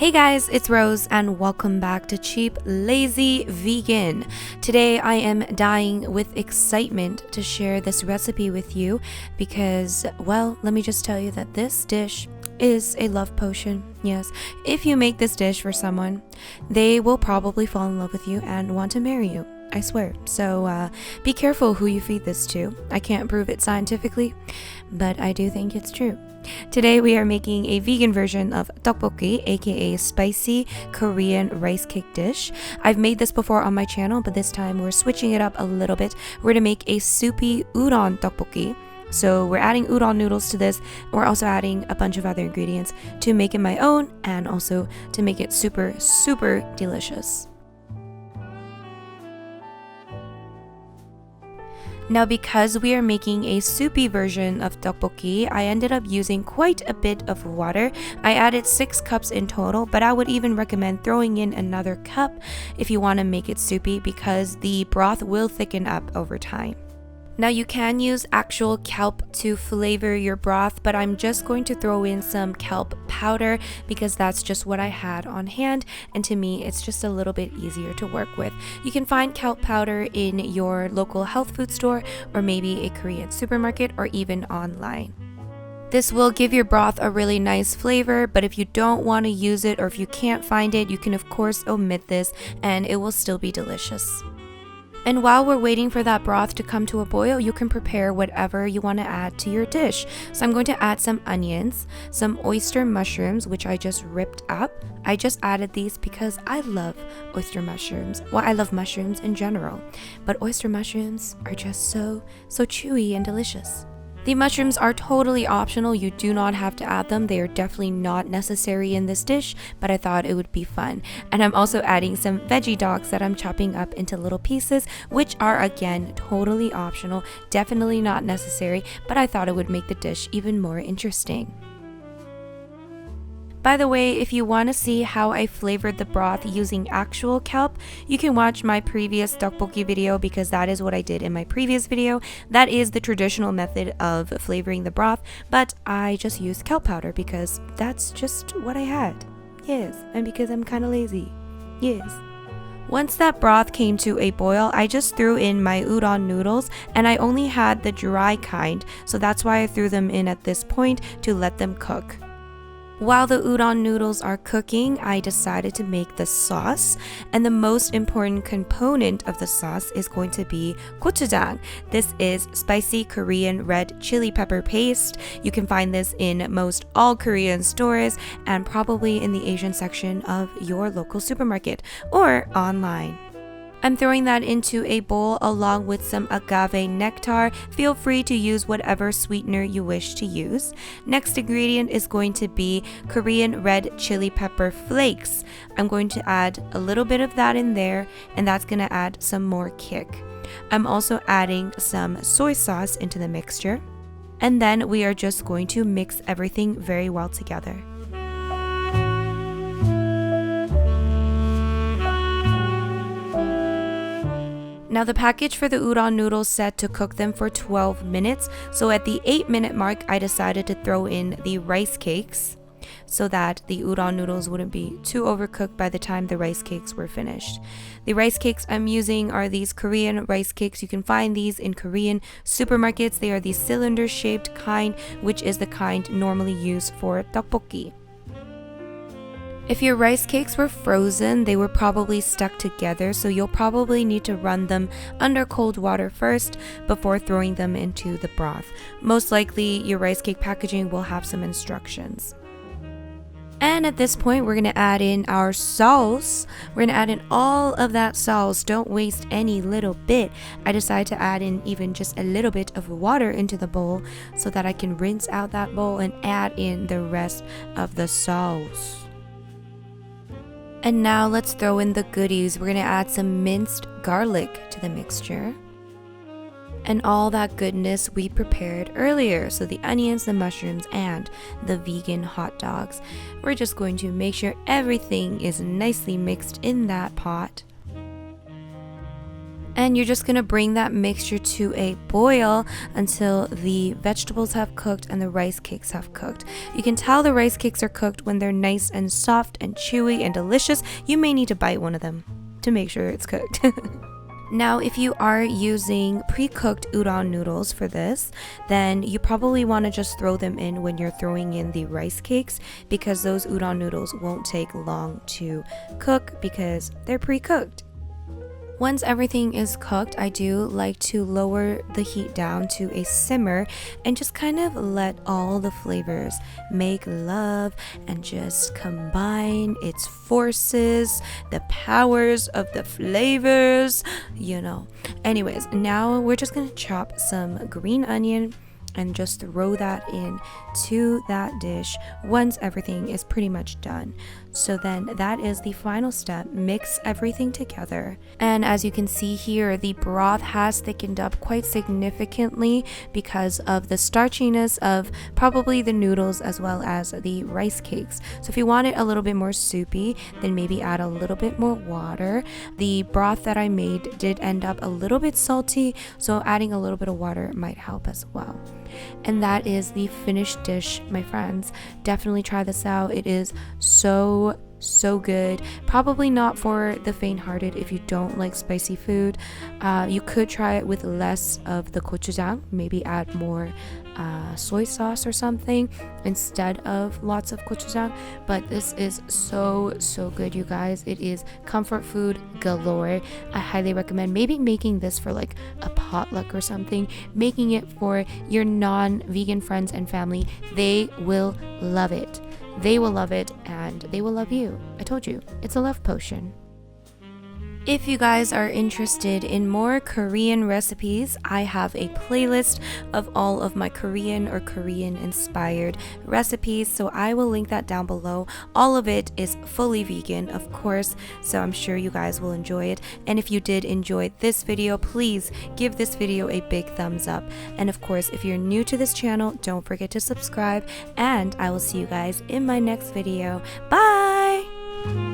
Hey guys, it's Rose and welcome back to Cheap Lazy Vegan. Today I am dying with excitement to share this recipe with you because, well, let me just tell you that this dish is a love potion. Yes, if you make this dish for someone, they will probably fall in love with you and want to marry you. I swear. So be careful who you feed this to. I can't prove it scientifically, but I do think it's true. Today we are making a vegan version of tteokbokki, aka spicy Korean rice cake dish. I've made this before on my channel, but this time we're switching it up a little bit. We're gonna make a soupy udon tteokbokki. So we're adding udon noodles to this. We're also adding a bunch of other ingredients to make it my own and also to make it super, super delicious. Now, because we are making a soupy version of tteokbokki, I ended up using quite a bit of water. I added 6 cups in total, but I would even recommend throwing in another cup if you want to make it soupy because the broth will thicken up over time. Now, you can use actual kelp to flavor your broth, but I'm just going to throw in some kelp powder because that's just what I had on hand, and to me it's just a little bit easier to work with. You can find kelp powder in your local health food store or maybe a Korean supermarket or even online. This will give your broth a really nice flavor, but if you don't want to use it or if you can't find it, you can of course omit this and it will still be delicious. And while we're waiting for that broth to come to a boil, you can prepare whatever you want to add to your dish. So I'm going to add some onions, some oyster mushrooms, which I just ripped up. I just added these because I love oyster mushrooms. Well, I love mushrooms in general, but oyster mushrooms are just so chewy and delicious. The mushrooms are totally optional. You do not have to add them. They are definitely not necessary in this dish, but I thought it would be fun. And I'm also adding some veggie dogs that I'm chopping up into little pieces, which are again totally optional, definitely not necessary, but I thought it would make the dish even more interesting. By the way, if you want to see how I flavored the broth using actual kelp, you can watch my previous tteokbokki video because that is what I did in my previous video. That is the traditional method of flavoring the broth, but I just used kelp powder because that's just what I had. Yes, and because I'm kind of lazy. Yes. Once that broth came to a boil, I just threw in my udon noodles, and I only had the dry kind, so that's why I threw them in at this point to let them cook. While the udon noodles are cooking, I decided to make the sauce, and the most important component of the sauce is going to be gochujang. This is spicy Korean red chili pepper paste. You can find this in most all Korean stores and probably in the Asian section of your local supermarket or online. I'm throwing that into a bowl along with some agave nectar. Feel free to use whatever sweetener you wish to use. Next ingredient is going to be Korean red chili pepper flakes. I'm going to add a little bit of that in there, and that's going to add some more kick. I'm also adding some soy sauce into the mixture, and then we are just going to mix everything very well together. Now the package for the udon noodles said to cook them for 12 minutes, so at the 8-minute mark I decided to throw in the rice cakes so that the udon noodles wouldn't be too overcooked by the time the rice cakes were finished. The rice cakes I'm using are these Korean rice cakes. You can find these in Korean supermarkets. They are the cylinder-shaped kind, which is the kind normally used for tteokbokki. If your rice cakes were frozen, they were probably stuck together, so you'll probably need to run them under cold water first before throwing them into the broth. Most likely, your rice cake packaging will have some instructions. And at this point, we're going to add in our sauce. We're going to add in all of that sauce. Don't waste any little bit. I decided to add in even just a little bit of water into the bowl so that I can rinse out that bowl and add in the rest of the sauce. And now let's throw in the goodies. We're going to add some minced garlic to the mixture. And all that goodness we prepared earlier. So the onions, the mushrooms, and the vegan hot dogs. We're just going to make sure everything is nicely mixed in that pot. And you're just gonna bring that mixture to a boil until the vegetables have cooked and the rice cakes have cooked. You can tell the rice cakes are cooked when they're nice and soft and chewy and delicious. You may need to bite one of them to make sure it's cooked. Now, if you are using pre-cooked udon noodles for this, then you probably want to just throw them in when you're throwing in the rice cakes, because those udon noodles won't take long to cook because they're pre-cooked. Once everything is cooked, I do like to lower the heat down to a simmer and just kind of let all the flavors make love and just combine its forces, the powers of the flavors, you know. Anyways, now we're just gonna chop some green onion and just throw that in to that dish once everything is pretty much done. So then that is the final step. Mix everything together, and as you can see here, the broth has thickened up quite significantly because of the starchiness of probably the noodles as well as the rice cakes. So if you want it a little bit more soupy, then maybe add a little bit more water. The broth that I made did end up a little bit salty, so adding a little bit of water might help as well. And that is the finished dish, my friends. Definitely try this out. It is so good. Probably not for the faint-hearted if you don't like spicy food. You could try it with less of the gochujang, maybe add more soy sauce or something instead of lots of gochujang. But this is so good, you guys. It is comfort food galore. I highly recommend maybe making this for like a potluck or something, making it for your non-vegan friends and family. They will love it. They will love it, and they will love you. I told you, it's a love potion. If you guys are interested in more Korean recipes, I have a playlist of all of my Korean or Korean inspired recipes, so I will link that down below. All of it is fully vegan, of course, so I'm sure you guys will enjoy it. And if you did enjoy this video, please give this video a big thumbs up. And of course, if you're new to this channel, don't forget to subscribe, and I will see you guys in my next video. Bye!